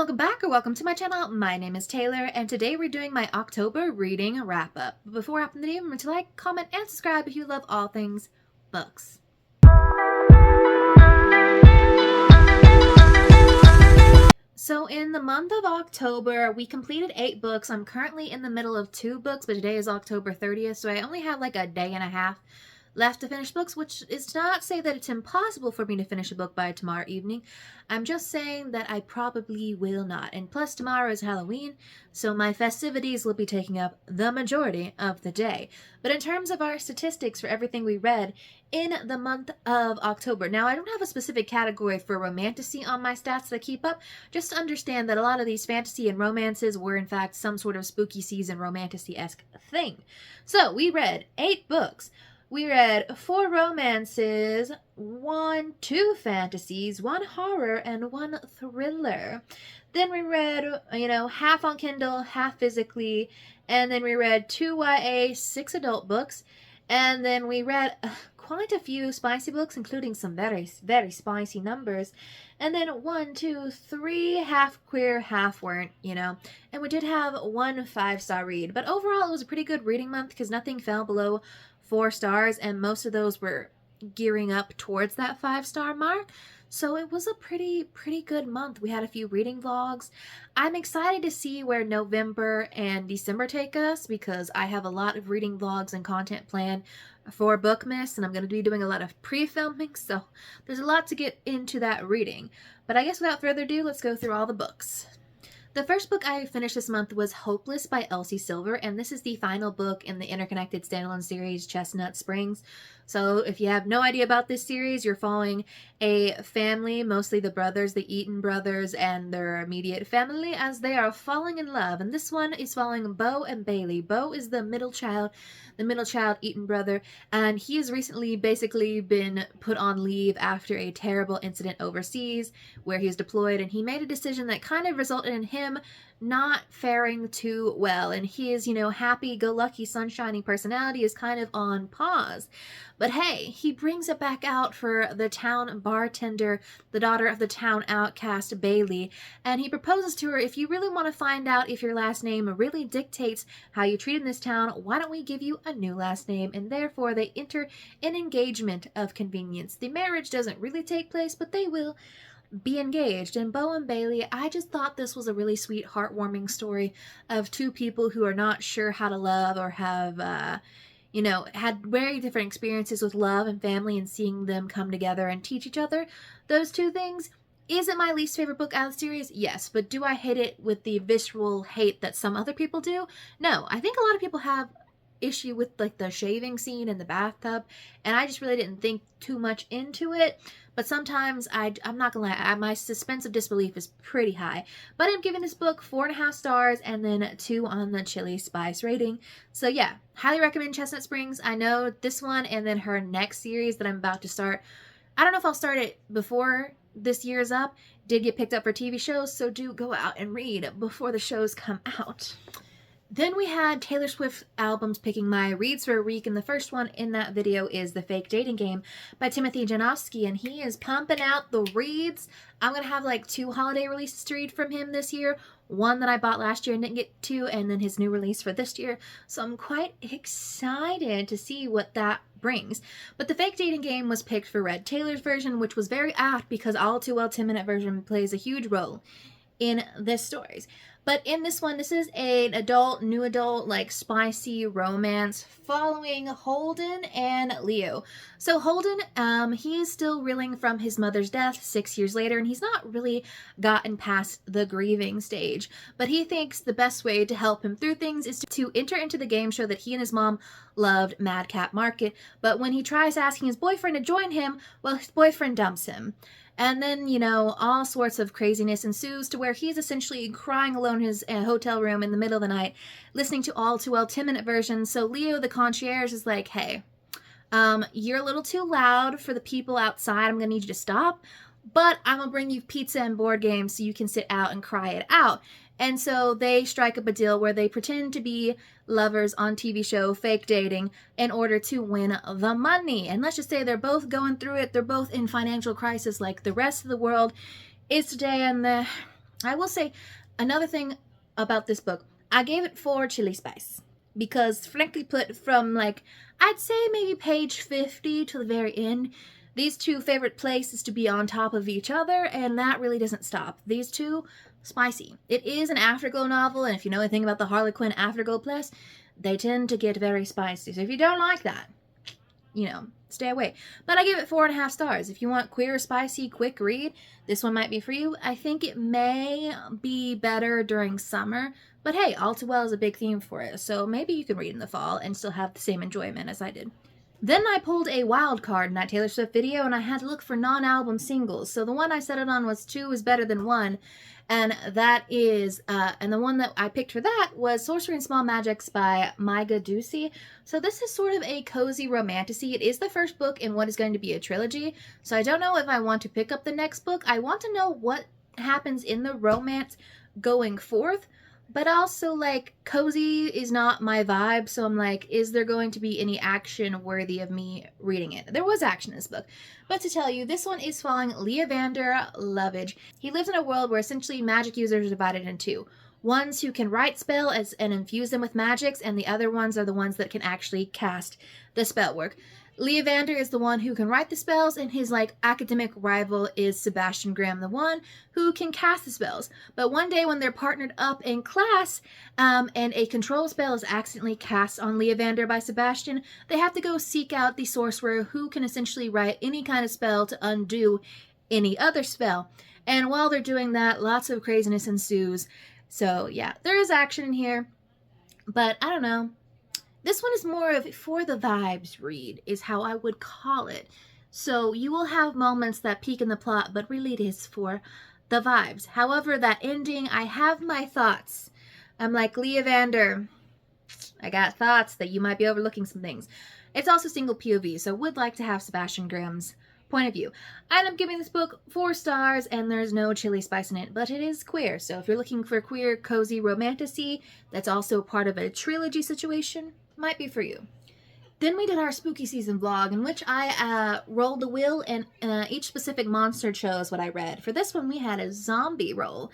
Welcome back or welcome to my channel. My name is Taylor and today we're doing my October reading wrap up. But before I open the video, remember to like, comment, and subscribe if you love all things books. So in the month of October, we completed 8 books. I'm currently in the middle of 2 books, but today is October 30th, so I only have like a day and a half left to finish books, which is not to say that it's impossible for me to finish a book by tomorrow evening. I'm just saying that I probably will not. And plus tomorrow is Halloween, so my festivities will be taking up the majority of the day. But in terms of our statistics for everything we read in the month of October, now I don't have a specific category for romantasy on my stats that I keep up, just to understand that a lot of these fantasy and romances were in fact some sort of spooky season romantasy-esque thing. So we read 8 books. We read 4 romances, 2 fantasies, 1 horror, and 1 thriller. Then we read, half on Kindle, half physically, and then we read 2 YA, 6 adult books, and then we read quite a few spicy books, including some very, very spicy numbers, and then 1, 2, 3 half queer, half weren't, and we did have 1 5-star read. But overall, it was a pretty good reading month because nothing fell below 4 stars, and most of those were gearing up towards that 5-star mark. So it was a pretty good month. We had a few reading vlogs. I'm excited to see where November and December take us because I have a lot of reading vlogs and content planned for Bookmas, and I'm going to be doing a lot of pre-filming, so there's a lot to get into that reading. But I guess without further ado, let's go through all the books. The first book I finished this month was Hopeless by Elsie Silver, and this is the final book in the interconnected standalone series Chestnut Springs. So if you have no idea about this series, you're following a family, mostly the brothers, the Eaton brothers, and their immediate family as they are falling in love. And this one is following Bo and Bailey. Bo is the middle child Eaton brother, and he has recently basically been put on leave after a terrible incident overseas where he was deployed, and he made a decision that kind of resulted in him not faring too well, and his, happy-go-lucky, sunshiny personality is kind of on pause. But hey, he brings it back out for the town bartender, the daughter of the town outcast, Bailey, and he proposes to her, if you really want to find out if your last name really dictates how you treat in this town, why don't we give you a new last name? And therefore they enter an engagement of convenience. The marriage doesn't really take place, but they will be engaged. And Bo and Bailey, I just thought this was a really sweet, heartwarming story of 2 people who are not sure how to love or have, had very different experiences with love and family, and seeing them come together and teach each other those 2 things. Is it my least favorite book out of the series? Yes. But do I hate it with the visceral hate that some other people do? No. I think a lot of people have issue with like the shaving scene in the bathtub, and I just really didn't think too much into it. But sometimes I'm not gonna lie, my suspense of disbelief is pretty high. But I'm giving this book 4.5 stars and then 2 on the chili spice rating. So yeah, highly recommend Chestnut Springs. I know this one and then her next series that I'm about to start, I don't know if I'll start it before this year's up, did get picked up for TV shows, so do go out and read before the shows come out. Then we had Taylor Swift albums picking my reads for a week, and the first one in that video is The Fake Dating Game by Timothy Janofsky, and he is pumping out the reads. I'm going to have like 2 holiday releases to read from him this year. One that I bought last year and didn't get to, and then his new release for this year. So I'm quite excited to see what that brings. But The Fake Dating Game was picked for Red Taylor's version, which was very apt because All Too Well 10-minute version plays a huge role in this stories. But in this one, this is an new adult, like spicy romance following Holden and Leo. So Holden, he is still reeling from his mother's death 6 years later, and he's not really gotten past the grieving stage. But he thinks the best way to help him through things is to enter into the game show that he and his mom loved, Madcap Market. But when he tries asking his boyfriend to join him, well, his boyfriend dumps him. And then, all sorts of craziness ensues to where he's essentially crying alone in his hotel room in the middle of the night, listening to All Too Well 10-minute version. So Leo, the concierge, is like, hey, you're a little too loud for the people outside. I'm going to need you to stop. But I'm going to bring you pizza and board games so you can sit out and cry it out. And so they strike up a deal where they pretend to be lovers on TV show, fake dating, in order to win the money. And let's just say they're both going through it. They're both in financial crisis like the rest of the world is today. And I will say another thing about this book. I gave it 4 chili spice because, frankly put, from like, I'd say maybe page 50 to the very end, these two favorite places to be on top of each other, and that really doesn't stop. These two, spicy. It is an afterglow novel, and if you know anything about the Harlequin afterglow plus, they tend to get very spicy. So if you don't like that, you know, stay away. But I give it 4.5 stars. If you want queer, spicy, quick read, this one might be for you. I think it may be better during summer, but hey, All Too Well is a big theme for it, so maybe you can read in the fall and still have the same enjoyment as I did. Then I pulled a wild card in that Taylor Swift video, and I had to look for non-album singles. So the one I settled on was 2 is Better Than 1, and that is, and the one that I picked for that was Sorcery and Small Magics by Maiga Ducey. So this is sort of a cozy romantasy. It is the first book in what is going to be a trilogy, so I don't know if I want to pick up the next book. I want to know what happens in the romance going forth, but also, like, cozy is not my vibe, so I'm like, is there going to be any action worthy of me reading it? There was action in this book. But to tell you, this one is following Leavander Lovage. He lives in a world where essentially magic users are divided in 2. Ones who can write spells and infuse them with magics, and the other ones are the ones that can actually cast the spell work. Leavander is the one who can write the spells, and his, like, academic rival is Sebastian Graham, the one who can cast the spells. But one day when they're partnered up in class, and a control spell is accidentally cast on Leavander by Sebastian, they have to go seek out the sorcerer who can essentially write any kind of spell to undo any other spell. And while they're doing that, lots of craziness ensues. So yeah, there is action in here, but I don't know. This one is more of for the vibes read, is how I would call it. So you will have moments that peak in the plot, but really it is for the vibes. However, that ending, I have my thoughts. I'm like, Leavander, I got thoughts that you might be overlooking some things. It's also single POV, so would like to have Sebastian Graham's point of view. I end up giving this book 4 stars, and there's no chili spice in it, but it is queer. So if you're looking for queer, cozy romantasy that's also part of a trilogy situation, might be for you. Then we did our spooky season vlog, in which I rolled the wheel, and each specific monster chose what I read. For this one, we had a zombie roll.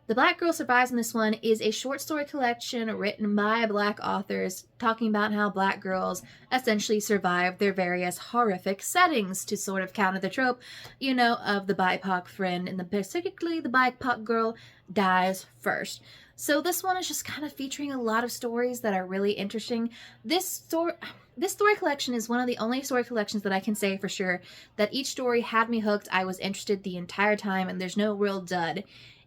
The Black Girl Survives in this one is a short story collection written by Black authors talking about how Black girls essentially survive their various horrific settings to sort of counter the trope, you know, of the BIPOC friend, and particularly the BIPOC girl dies first. So this one is just kind of featuring a lot of stories that are really interesting. This story collection is one of the only story collections that I can say for sure that each story had me hooked. I was interested the entire time, and there's no real dud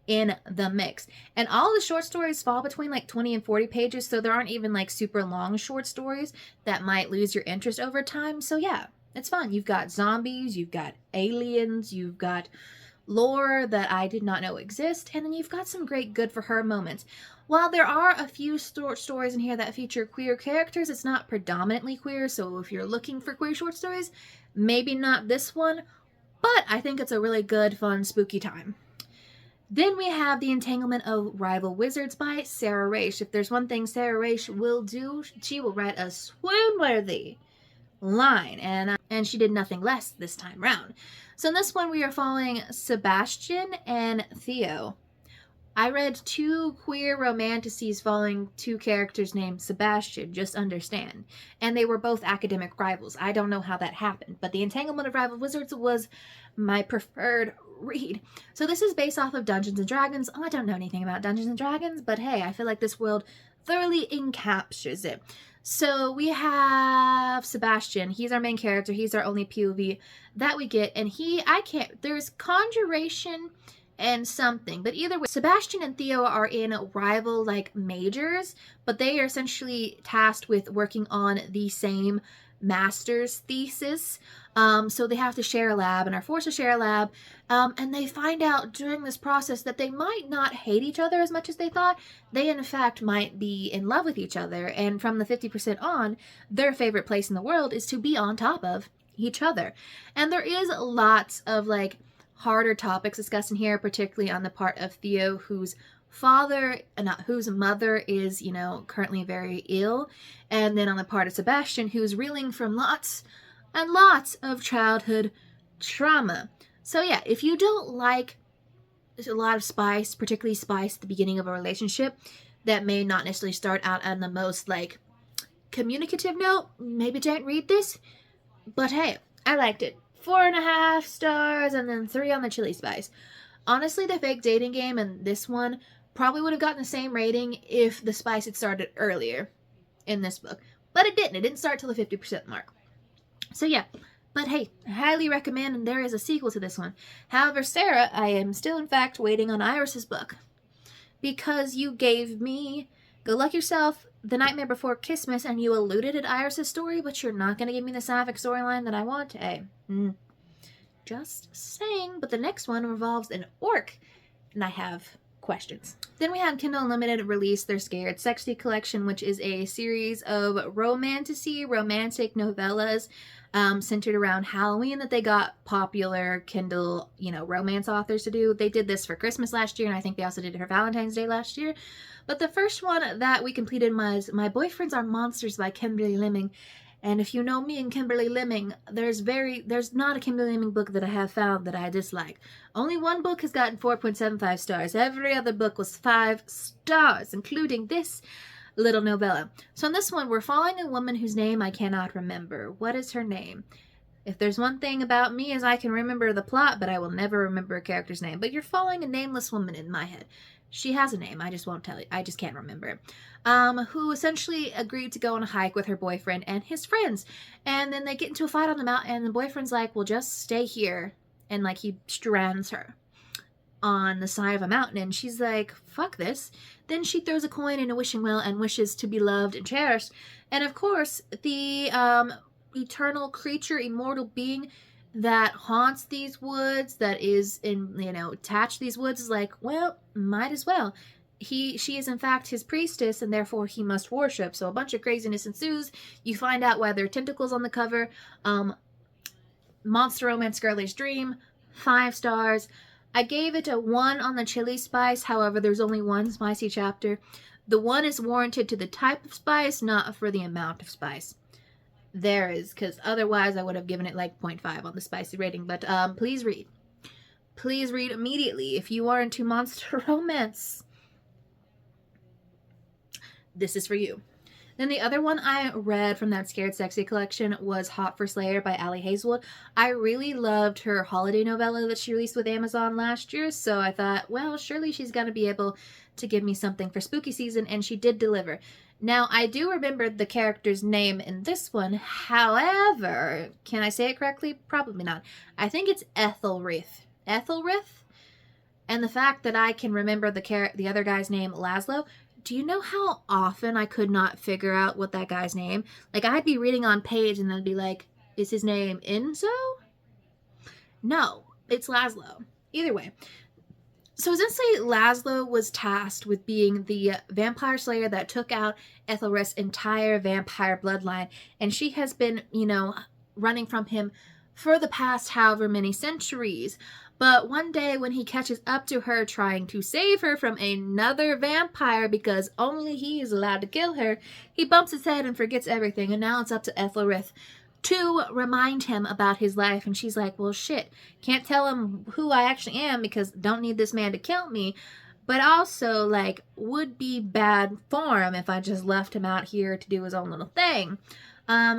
in the mix. And all the short stories fall between like 20 and 40 pages, so there aren't even like super long short stories that might lose your interest over time. So yeah, it's fun. You've got zombies, you've got aliens, you've got lore that I did not know exist, and then you've got some great good for her moments. While there are a few short stories in here that feature queer characters, it's not predominantly queer, so if you're looking for queer short stories, maybe not this one, but I think it's a really good, fun, spooky time. Then we have The Entanglement of Rival Wizards by Sarah Raish. If there's one thing Sarah Raish will do, she will write a swoon-worthy line, and she did nothing less this time round. So in this one, we are following Sebastian and Theo. I read 2 queer romantasies following 2 characters named Sebastian, just understand. And they were both academic rivals. I don't know how that happened, but The Entanglement of Rival Wizards was my preferred read. So this is based off of Dungeons & Dragons. Oh, I don't know anything about Dungeons & Dragons, but hey, I feel like this world thoroughly encaptures it. So we have Sebastian. He's our main character. He's our only POV that we get. And there's conjuration and something. But either way, Sebastian and Theo are in rival, like, majors. But they are essentially tasked with working on the same master's thesis. So they have to share a lab and are forced to share a lab. And they find out during this process that they might not hate each other as much as they thought. They, in fact, might be in love with each other. And from the 50% on, their favorite place in the world is to be on top of each other. And there is lots of, like, harder topics discussed in here, particularly on the part of Theo, whose mother is, you know, currently very ill. And then on the part of Sebastian, who's reeling from lots and lots of childhood trauma. So yeah, if you don't like a lot of spice, particularly spice at the beginning of a relationship that may not necessarily start out on the most, like, communicative note. Maybe don't read this, but hey, I liked it. 4.5 stars and then 3 on the chili spice. Honestly, the fake dating game and this one probably would have gotten the same rating if the spice had started earlier in this book. But it didn't. It didn't start till the 50% mark. So yeah. But hey, I highly recommend, and there is a sequel to this one. However, Sarah, I am still in fact waiting on Iris's book. Because you gave me Good Luck Yourself, The Nightmare Before Christmas, and you alluded at Iris's story, but you're not going to give me the sapphic storyline that I want. Hey, just saying. But the next one revolves an orc, and I have questions. Then we had Kindle Unlimited release their Scared Sexy collection, which is a series of romantic novellas centered around Halloween that they got popular Kindle, romance authors to do. They did this for Christmas last year, and I think they also did it for Valentine's Day last year. But the first one that we completed was My Boyfriends Are Monsters by Kimberly Lemming. And if you know me and Kimberly Lemming, there's not a Kimberly Lemming book that I have found that I dislike. Only one book has gotten 4.75 stars. Every other book was 5 stars, including this little novella. So in this one, we're following a woman whose name I cannot remember. What is her name? If there's one thing about me is I can remember the plot, but I will never remember a character's name. But you're following a nameless woman in my head. She has a name. I just won't tell you. I just can't remember it. Who essentially agreed to go on a hike with her boyfriend and his friends. And then they get into a fight on the mountain, and the boyfriend's like, well, just stay here. And, like, he strands her on the side of a mountain, and she's like, fuck this. Then she throws a coin in a wishing well and wishes to be loved and cherished. And, of course, the eternal creature, immortal being that haunts these woods, that is attached to these woods, is like, well, might as well. She is in fact his priestess, and therefore he must worship. So a bunch of craziness ensues. You find out why there are tentacles on the cover. Monster Romance Girlish Dream, 5 stars. I gave it a 1 on the chili spice. However, there's only one spicy chapter. The 1 is warranted to the type of spice, not for the amount of spice. There is, because otherwise I would have given it like 0.5 on the spicy rating. But please read. Please read immediately if you are into monster romance. This is for you. Then the other one I read from that Scared Sexy collection was Hot for Slayer by Allie Hazelwood. I really loved her holiday novella that she released with Amazon last year, so I thought, well, surely she's going to be able to give me something for spooky season, and she did deliver. Now, I do remember the character's name in this one. However, can I say it correctly? Probably not. I think it's Ethelrith. Ethelrith? And the fact that I can remember the other guy's name, Laszlo. Do you know how often I could not figure out what that guy's name? Like, I'd be reading on page and I'd be like, is his name Enzo? No, it's Laszlo. Either way. So essentially, Laszlo was tasked with being the vampire slayer that took out Ethelred's entire vampire bloodline. And she has been, running from him for the past however many centuries. But one day when he catches up to her trying to save her from another vampire because only he is allowed to kill her, he bumps his head and forgets everything. And now it's up to Ethelred to remind him about his life. And she's like, well, shit, can't tell him who I actually am because don't need this man to kill me. But also, like, would be bad form if I just left him out here to do his own little thing.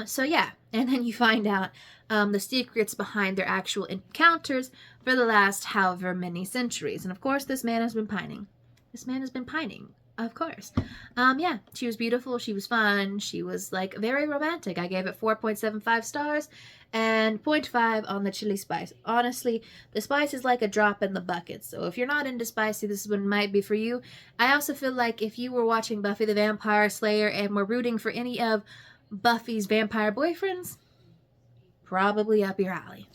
So yeah, and then you find out the secrets behind their actual encounters for the last however many centuries. And of course, this man has been pining. This man has been pining, of course. Yeah, she was beautiful. She was fun. She was, like, very romantic. I gave it 4.75 stars and 0.5 on the chili spice. Honestly, the spice is like a drop in the bucket. So if you're not into spicy, this one might be for you. I also feel like if you were watching Buffy the Vampire Slayer and were rooting for any of Buffy's vampire boyfriends, probably up your alley.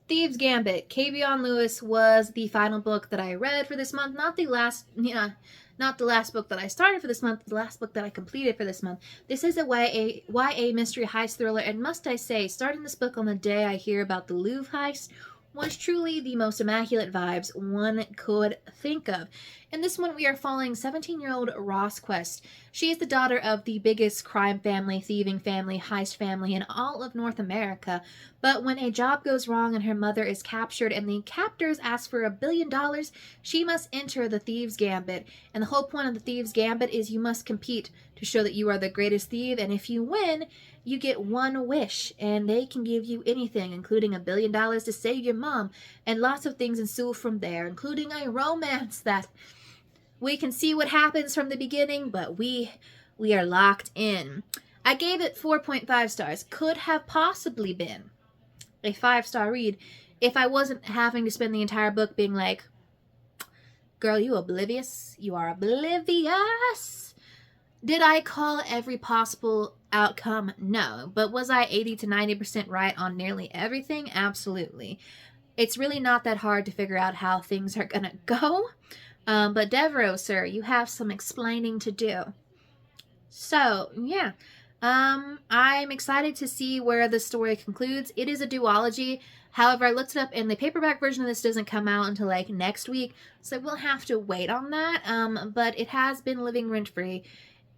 Thieves Gambit. Kavion Lewis was the final book that I read for this month. Not the last book that I started for this month, the last book that I completed for this month. This is a YA mystery heist thriller, and must I say, starting this book on the day I hear about the Louvre heist was truly the most immaculate vibes one could think of. In this one, we are following 17-year-old Ross Quest. She is the daughter of the biggest crime family, thieving family, heist family in all of North America. But when a job goes wrong and her mother is captured and the captors ask for $1 billion, she must enter the Thieves Gambit. And the whole point of the Thieves Gambit is you must compete to show that you are the greatest thief, and if you win, you get one wish, and they can give you anything, including $1 billion to save your mom, and lots of things ensue from there, including a romance that we can see what happens from the beginning, but we are locked in. I gave it 4.5 stars. Could have possibly been a 5-star read if I wasn't having to spend the entire book being like, girl, you oblivious? You are oblivious. Did I call every possible outcome? No. But was I 80 to 90% right on nearly everything? Absolutely. It's really not that hard to figure out how things are gonna go. But Devereaux, sir, you have some explaining to do. So, yeah. I'm excited to see where the story concludes. It is a duology. However, I looked it up, and the paperback version of this doesn't come out until like next week, so we'll have to wait on that. But it has been living rent-free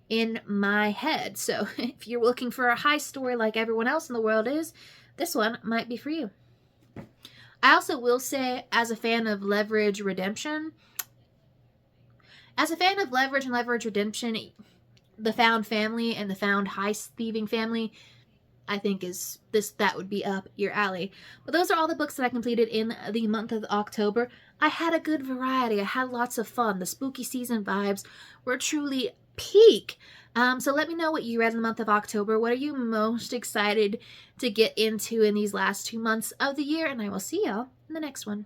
in my head. So if you're looking for a high story like everyone else in the world is, this one might be for you. I also will say, as a fan of Leverage Redemption, and Leverage Redemption, the found family and the found heist thieving family, I think that would be up your alley. But those are all the books that I completed in the month of October. I had a good variety. I had lots of fun. The spooky season vibes were truly peak. So let me know what you read in the month of October. What are you most excited to get into in these last 2 months of the year? And I will see y'all in the next one.